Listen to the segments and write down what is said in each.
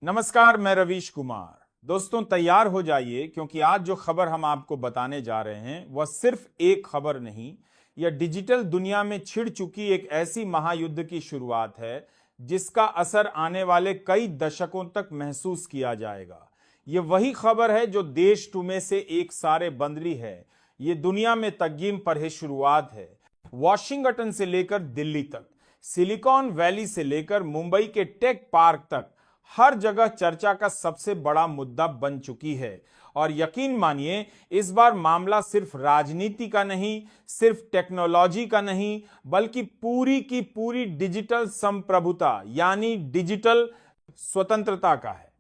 नमस्कार, मैं रवीश कुमार। दोस्तों तैयार हो जाइए क्योंकि आज जो खबर हम आपको बताने जा रहे हैं वह सिर्फ एक खबर नहीं, यह डिजिटल दुनिया में छिड़ चुकी एक ऐसी महायुद्ध की शुरुआत है जिसका असर आने वाले कई दशकों तक महसूस किया जाएगा। ये वही खबर है जो देश टूमे से एक सारे बंदरी है। ये दुनिया में तगीम पर है शुरुआत है। वॉशिंगटन से लेकर दिल्ली तक, सिलिकॉन वैली से लेकर मुंबई के टेक पार्क तक हर जगह चर्चा का सबसे बड़ा मुद्दा बन चुकी है। और यकीन मानिए, इस बार मामला सिर्फ राजनीति का नहीं, सिर्फ टेक्नोलॉजी का नहीं, बल्कि पूरी की पूरी डिजिटल संप्रभुता यानी डिजिटल स्वतंत्रता का है।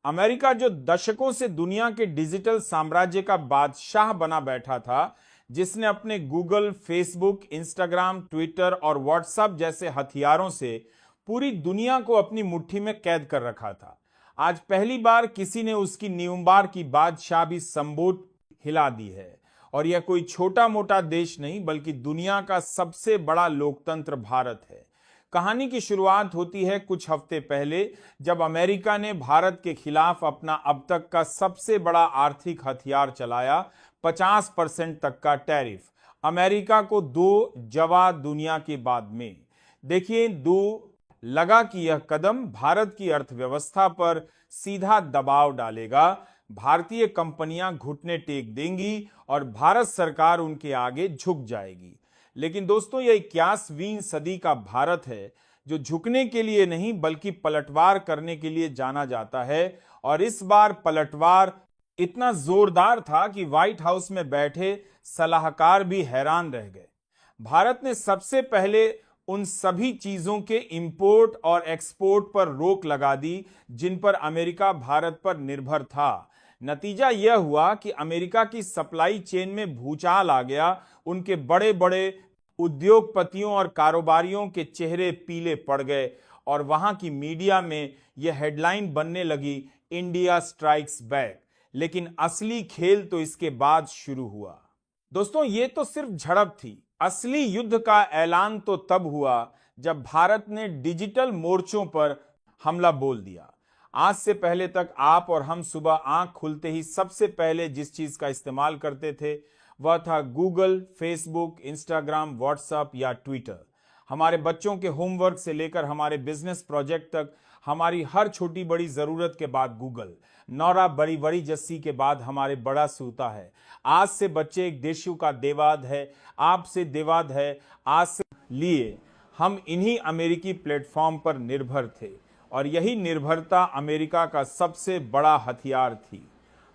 अमेरिका जो दशकों से दुनिया के डिजिटल साम्राज्य का बादशाह बना बैठा था, जिसने अपने गूगल, फेसबुक, इंस्टाग्राम, ट्विटर और व्हाट्सएप जैसे हथियारों से पूरी दुनिया को अपनी मुट्ठी में कैद कर रखा था, आज पहली बार किसी ने उसकी न्यूमबार की बादशाही संबोध हिला दी है। और यह कोई छोटा मोटा देश नहीं, बल्कि दुनिया का सबसे बड़ा लोकतंत्र भारत है। कहानी की शुरुआत होती है कुछ हफ्ते पहले, जब अमेरिका ने भारत के खिलाफ अपना अब तक का सबसे बड़ा आर्थिक हथियार चलाया, 50% तक का टैरिफ। अमेरिका को दो जवा दुनिया के बाद में देखिए लगा कि यह कदम भारत की अर्थव्यवस्था पर सीधा दबाव डालेगा, भारतीय कंपनियां घुटने टेक देंगी और भारत सरकार उनके आगे झुक जाएगी। लेकिन दोस्तों, यह 21वीं सदी का भारत है जो झुकने के लिए नहीं बल्कि पलटवार करने के लिए जाना जाता है। और इस बार पलटवार इतना जोरदार था कि व्हाइट हाउस में बैठे सलाहकार भी हैरान रह गए। भारत ने सबसे पहले उन सभी चीजों के इंपोर्ट और एक्सपोर्ट पर रोक लगा दी जिन पर अमेरिका भारत पर निर्भर था। नतीजा यह हुआ कि अमेरिका की सप्लाई चेन में भूचाल आ गया। उनके बड़े बड़े उद्योगपतियों और कारोबारियों के चेहरे पीले पड़ गए और वहां की मीडिया में यह हेडलाइन बनने लगी, इंडिया स्ट्राइक्स बैक। लेकिन असली खेल तो इसके बाद शुरू हुआ। दोस्तों, ये तो सिर्फ झड़प थी। असली युद्ध का ऐलान तो तब हुआ जब भारत ने डिजिटल मोर्चों पर हमला बोल दिया। आज से पहले तक आप और हम सुबह आंख खुलते ही सबसे पहले जिस चीज का इस्तेमाल करते थे वह था गूगल, फेसबुक, इंस्टाग्राम, व्हाट्सएप या ट्विटर। हमारे बच्चों के होमवर्क से लेकर हमारे बिजनेस प्रोजेक्ट तक, हमारी हर छोटी बड़ी जरूरत के बाद गूगल, नौरा बड़ी बड़ी जस्सी के बाद हमारे बड़ा सूता है। आज से बच्चे एक देशु का देवाद है, आपसे देवाद है। आज से लिए हम इन्हीं अमेरिकी प्लेटफॉर्म पर निर्भर थे और यही निर्भरता अमेरिका का सबसे बड़ा हथियार थी।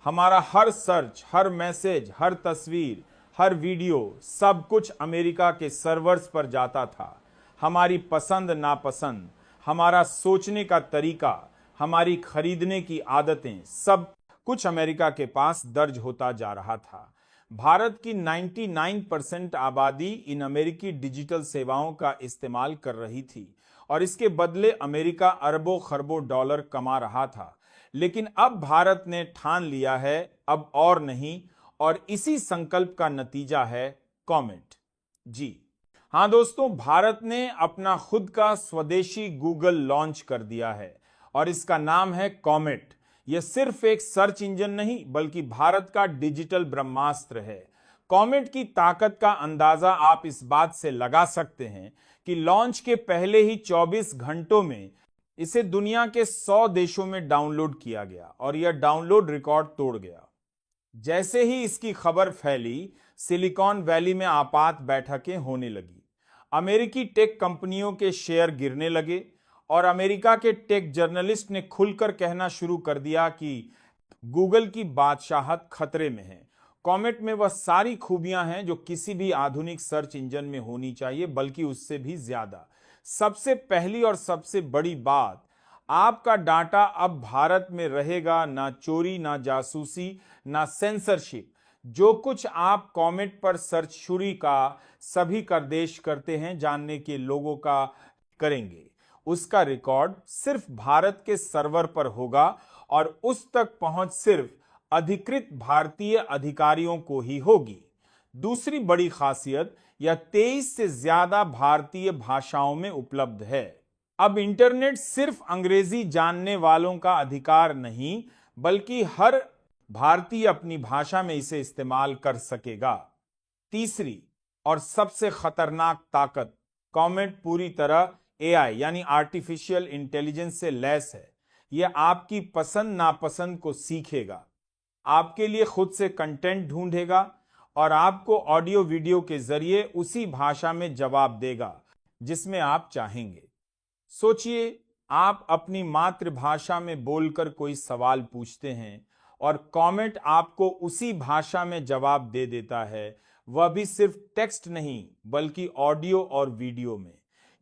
हमारा हर सर्च, हर मैसेज, हर तस्वीर, हर वीडियो, सब कुछ अमेरिका के सर्वर्स पर जाता था। हमारी पसंद नापसंद, हमारा सोचने का तरीका, हमारी खरीदने की आदतें, सब कुछ अमेरिका के पास दर्ज होता जा रहा था। भारत की 99% आबादी इन अमेरिकी डिजिटल सेवाओं का इस्तेमाल कर रही थी और इसके बदले अमेरिका अरबों खरबों डॉलर कमा रहा था। लेकिन अब भारत ने ठान लिया है, अब और नहीं, और इसी संकल्प का नतीजा है कॉमेट। जी हाँ दोस्तों, भारत ने अपना खुद का स्वदेशी गूगल लॉन्च कर दिया है और इसका नाम है कॉमेट। यह सिर्फ एक सर्च इंजन नहीं बल्कि भारत का डिजिटल ब्रह्मास्त्र है। कॉमेट की ताकत का अंदाजा आप इस बात से लगा सकते हैं कि लॉन्च के पहले ही 24 घंटों में इसे दुनिया के 100 देशों में डाउनलोड किया गया और यह डाउनलोड रिकॉर्ड तोड़ गया। जैसे ही इसकी खबर फैली, सिलिकॉन वैली में आपात बैठकें होने लगी। अमेरिकी टेक कंपनियों के शेयर गिरने लगे और अमेरिका के टेक जर्नलिस्ट ने खुलकर कहना शुरू कर दिया कि गूगल की बादशाहत खतरे में है। कॉमेट में वह सारी खूबियां हैं जो किसी भी आधुनिक सर्च इंजन में होनी चाहिए, बल्कि उससे भी ज्यादा। सबसे पहली और सबसे बड़ी बात, आपका डाटा अब भारत में रहेगा। ना चोरी, ना जासूसी, ना सेंसरशिप। जो कुछ आप कॉमेट पर सर्च शुरू का सभी का देश करते हैं जानने के लोगों का करेंगे, उसका रिकॉर्ड सिर्फ भारत के सर्वर पर होगा और उस तक पहुंच सिर्फ अधिकृत भारतीय अधिकारियों को ही होगी। दूसरी बड़ी खासियत, यह 23 से ज्यादा भारतीय भाषाओं में उपलब्ध है। अब इंटरनेट सिर्फ अंग्रेजी जानने वालों का अधिकार नहीं, बल्कि हर भारतीय अपनी भाषा में इसे इस्तेमाल कर सकेगा। तीसरी और सबसे खतरनाक ताकत, कॉमेट पूरी तरह एआई यानी आर्टिफिशियल इंटेलिजेंस से लैस है। यह आपकी पसंद नापसंद को सीखेगा, आपके लिए खुद से कंटेंट ढूंढेगा और आपको ऑडियो वीडियो के जरिए उसी भाषा में जवाब देगा जिसमें आप चाहेंगे। सोचिए, आप अपनी मातृभाषा में बोलकर कोई सवाल पूछते हैं और कॉमेट आपको उसी भाषा में जवाब दे देता है, वह भी सिर्फ टेक्स्ट नहीं बल्कि ऑडियो और वीडियो में।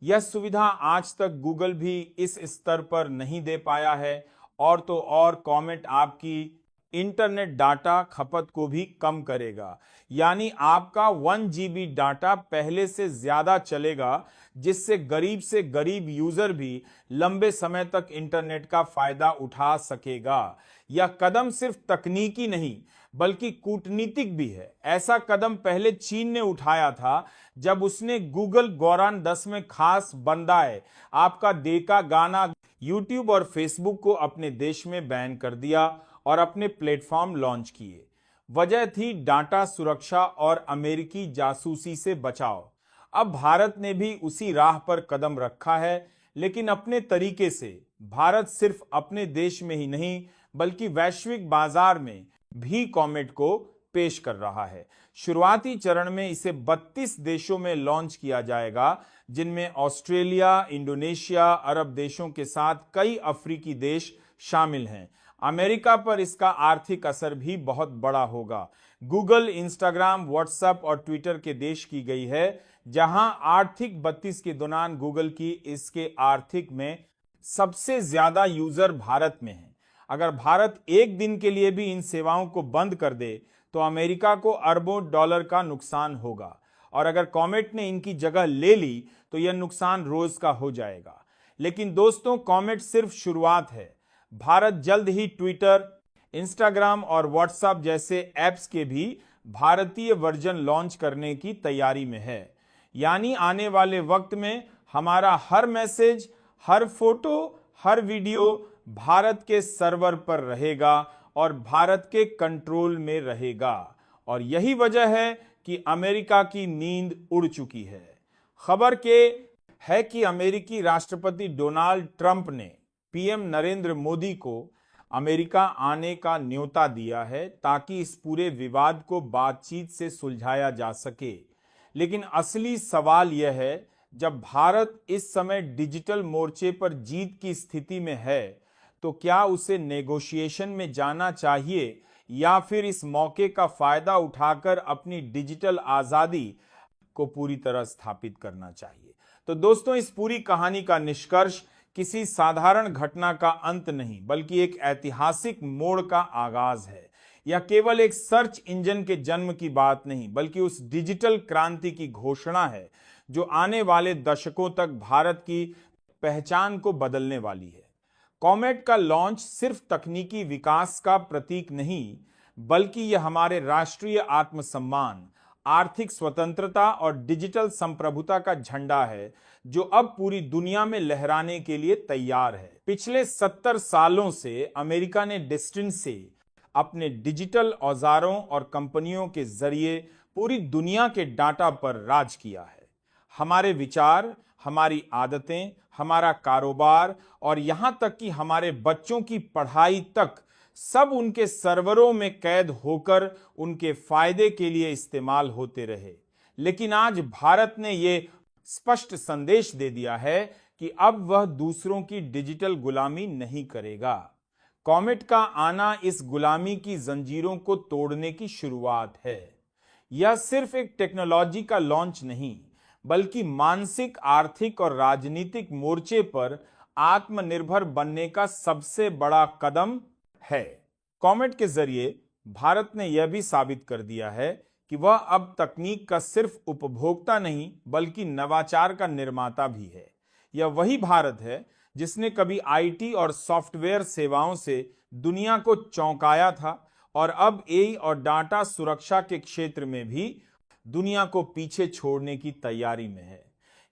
यह सुविधा आज तक गूगल भी इस स्तर पर नहीं दे पाया है, और तो और कॉमेट आपकी इंटरनेट डाटा खपत को भी कम करेगा, यानी आपका 1 GB डाटा पहले से ज्यादा चलेगा, जिससे गरीब से गरीब यूजर भी लंबे समय तक इंटरनेट का फायदा उठा सकेगा। यह कदम सिर्फ तकनीकी नहीं बल्कि कूटनीतिक भी है। ऐसा कदम पहले चीन ने उठाया था जब उसने गूगल गौरान 10 में खास बंदाए आपका देखा गाना यूट्यूब और फेसबुक को अपने देश में बैन कर दिया और अपने प्लेटफॉर्म लॉन्च किए। वजह थी डाटा सुरक्षा और अमेरिकी जासूसी से बचाव। अब भारत ने भी उसी राह पर कदम रखा है, लेकिन अपने तरीके से। भारत सिर्फ अपने देश में ही नहीं बल्कि वैश्विक बाजार में भी कॉमेट को पेश कर रहा है। शुरुआती चरण में इसे 32 देशों में लॉन्च किया जाएगा, जिनमें ऑस्ट्रेलिया, इंडोनेशिया, अरब देशों के साथ कई अफ्रीकी देश शामिल हैं। अमेरिका पर इसका आर्थिक असर भी बहुत बड़ा होगा। गूगल, इंस्टाग्राम, व्हाट्सएप और ट्विटर के देश की गई है, जहां आर्थिक 32 के दौरान गूगल की इसके आर्थिक में सबसे ज्यादा यूजर भारत में हैं। अगर भारत एक दिन के लिए भी इन सेवाओं को बंद कर दे तो अमेरिका को अरबों डॉलर का नुकसान होगा, और अगर कॉमेट ने इनकी जगह ले ली तो यह नुकसान रोज का हो जाएगा। लेकिन दोस्तों, कॉमेट सिर्फ शुरुआत है। भारत जल्द ही ट्विटर, इंस्टाग्राम और व्हाट्सएप जैसे ऐप्स के भी भारतीय वर्जन लॉन्च करने की तैयारी में है। यानी आने वाले वक्त में हमारा हर मैसेज, हर फोटो, हर वीडियो भारत के सर्वर पर रहेगा और भारत के कंट्रोल में रहेगा। और यही वजह है कि अमेरिका की नींद उड़ चुकी है। खबर के है कि अमेरिकी राष्ट्रपति डोनाल्ड ट्रंप ने पीएम नरेंद्र मोदी को अमेरिका आने का न्योता दिया है, ताकि इस पूरे विवाद को बातचीत से सुलझाया जा सके। लेकिन असली सवाल यह है, जब भारत इस समय डिजिटल मोर्चे पर जीत की स्थिति में है, तो क्या उसे नेगोशिएशन में जाना चाहिए या फिर इस मौके का फायदा उठाकर अपनी डिजिटल आजादी को पूरी तरह स्थापित करना चाहिए? तो दोस्तों, इस पूरी कहानी का निष्कर्ष किसी साधारण घटना का अंत नहीं बल्कि एक ऐतिहासिक मोड़ का आगाज है। यह केवल एक सर्च इंजन के जन्म की बात नहीं बल्कि उस डिजिटल क्रांति की घोषणा है जो आने वाले दशकों तक भारत की पहचान को बदलने वाली है। कॉमेट का लॉन्च सिर्फ तकनीकी विकास का प्रतीक नहीं बल्कि यह हमारे राष्ट्रीय आत्मसम्मान, आर्थिक स्वतंत्रता और डिजिटल संप्रभुता का झंडा है, जो अब पूरी दुनिया में लहराने के लिए तैयार है। पिछले 70 सालों से अमेरिका ने डिस्टेंस से अपने डिजिटल औजारों और कंपनियों के जरिए पूरी दुनिया के डाटा पर राज किया है। हमारे विचार, हमारी आदतें, हमारा कारोबार और यहां तक कि हमारे बच्चों की पढ़ाई तक सब उनके सर्वरों में कैद होकर उनके फायदे के लिए इस्तेमाल होते रहे। लेकिन आज भारत ने यह स्पष्ट संदेश दे दिया है कि अब वह दूसरों की डिजिटल गुलामी नहीं करेगा। कॉमेट का आना इस गुलामी की जंजीरों को तोड़ने की शुरुआत है। यह सिर्फ एक टेक्नोलॉजी का लॉन्च नहीं बल्कि मानसिक, आर्थिक और राजनीतिक मोर्चे पर आत्मनिर्भर बनने का सबसे बड़ा कदम है। कॉमेट के जरिए भारत ने यह भी साबित कर दिया है कि वह अब तकनीक का सिर्फ उपभोक्ता नहीं बल्कि नवाचार का निर्माता भी है। यह वही भारत है जिसने कभी आईटी और सॉफ्टवेयर सेवाओं से दुनिया को चौंकाया था और अब एआई और डाटा सुरक्षा के क्षेत्र में भी दुनिया को पीछे छोड़ने की तैयारी में है।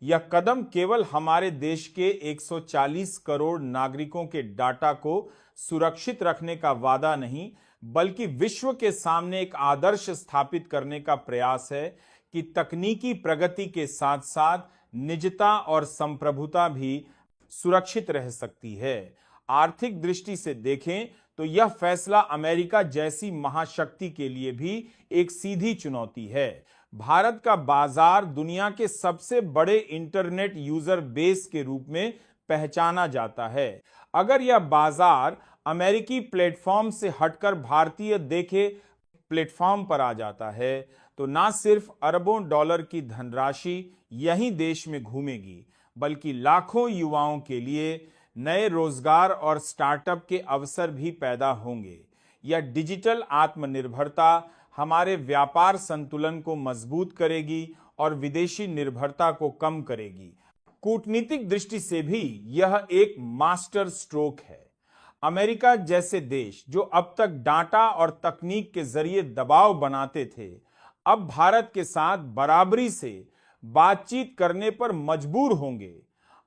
यह कदम केवल हमारे देश के 140 करोड़ नागरिकों के डाटा को सुरक्षित रखने का वादा नहीं, बल्कि विश्व के सामने एक आदर्श स्थापित करने का प्रयास है कि तकनीकी प्रगति के साथ साथ निजता और संप्रभुता भी सुरक्षित रह सकती है। आर्थिक दृष्टि से देखें तो यह फैसला अमेरिका जैसी महाशक्ति के लिए भी एक सीधी चुनौती है। भारत का बाजार दुनिया के सबसे बड़े इंटरनेट यूजर बेस के रूप में पहचाना जाता है। अगर यह बाजार अमेरिकी प्लेटफॉर्म से हटकर भारतीय देखे प्लेटफॉर्म पर आ जाता है तो न सिर्फ अरबों डॉलर की धनराशि यहीं देश में घूमेगी, बल्कि लाखों युवाओं के लिए नए रोजगार और स्टार्टअप के अवसर भी पैदा होंगे। यह डिजिटल आत्मनिर्भरता हमारे व्यापार संतुलन को मजबूत करेगी और विदेशी निर्भरता को कम करेगी। कूटनीतिक दृष्टि से भी यह एक मास्टर स्ट्रोक है। अमेरिका जैसे देश जो अब तक डाटा और तकनीक के जरिए दबाव बनाते थे, अब भारत के साथ बराबरी से बातचीत करने पर मजबूर होंगे।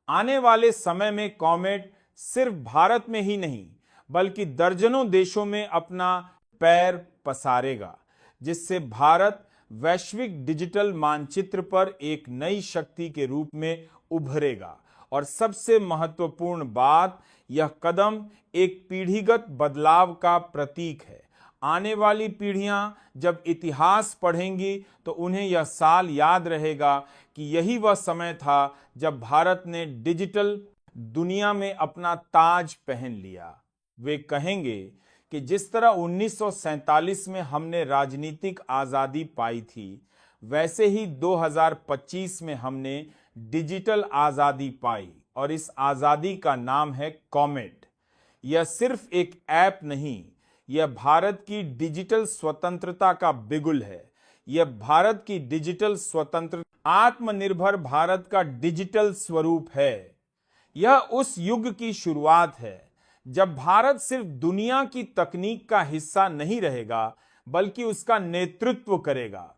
आने वाले समय में कॉमेट सिर्फ भारत में ही नहीं बल्कि दर्जनों देशों में अपना पैर पसारेगा, जिससे भारत वैश्विक डिजिटल मानचित्र पर एक नई शक्ति के रूप में उभरेगा। और सबसे महत्वपूर्ण बात, यह कदम एक पीढ़ीगत बदलाव का प्रतीक है। आने वाली पीढ़ियां जब इतिहास पढ़ेंगी तो उन्हें यह साल याद रहेगा कि यही वह समय था जब भारत ने डिजिटल दुनिया में अपना ताज पहन लिया। वे कहेंगे कि जिस तरह 1947 में हमने राजनीतिक आजादी पाई थी, वैसे ही 2025 में हमने डिजिटल आजादी पाई और इस आजादी का नाम है कॉमेट। यह सिर्फ एक ऐप नहीं, यह भारत की डिजिटल स्वतंत्रता का बिगुल है। यह भारत की डिजिटल स्वतंत्र आत्मनिर्भर भारत का डिजिटल स्वरूप है। यह उस युग की शुरुआत है जब भारत सिर्फ दुनिया की तकनीक का हिस्सा नहीं रहेगा बल्कि उसका नेतृत्व करेगा।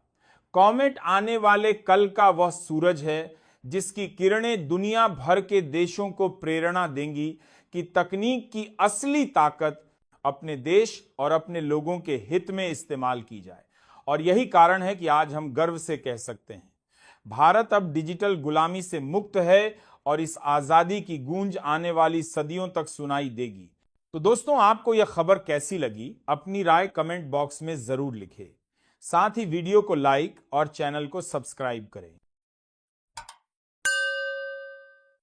कॉमेट आने वाले कल का वह सूरज है जिसकी किरणें दुनिया भर के देशों को प्रेरणा देंगी कि तकनीक की असली ताकत अपने देश और अपने लोगों के हित में इस्तेमाल की जाए। और यही कारण है कि आज हम गर्व से कह सकते हैं, भारत अब डिजिटल गुलामी से मुक्त है और इस आजादी की गूंज आने वाली सदियों तक सुनाई देगी। तो दोस्तों, आपको यह खबर कैसी लगी? अपनी राय कमेंट बॉक्स में जरूर लिखें। साथ ही वीडियो को लाइक और चैनल को सब्सक्राइब करें।